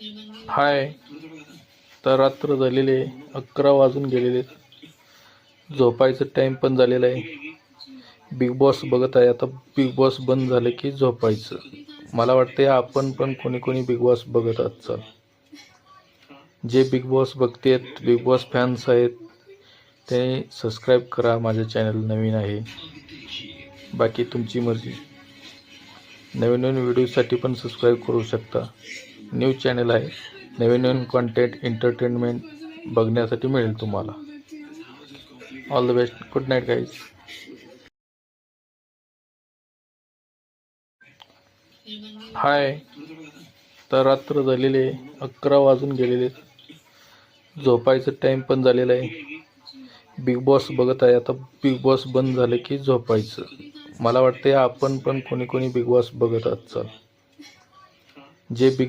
हाय. तर रात्र झालेली आहे, 11 वाजून गेलेले. झोपायचं टाईम पण झालेला आहे. बिग बॉस बघत आहे. आता बिग बॉस बंद झालं की झोपायचं. मला वाटते आपण पण कोणी कोणी बिग बॉस बघत असाल. जे बिग बॉस बघतेत, बिग बॉस फॅन्स आहेत, ते सबस्क्राईब करा. माझं चॅनल नवीन आहे, बाकी तुमची मर्जी. नवीन नवीन व्हिडिओसाठी पण सबस्क्राईब करू शकता. न्यूज चॅनल आहे. नवीन नवीन कॉन्टेंट एंटरटेनमेंट बघण्यासाठी मिळेल तुम्हाला. All the best. Good night guys. Hi. तर रात्र झालेली आहे, 11 वाजून गेलेले. झोपायचं टाईम पण झालेला आहे. बिग बॉस बघत आहे. आता बिग बॉस बंद झालं की झोपायचं. मला वाटते आपण पण कोणी कोणी बिग बॉस बघत असाल. जे बिग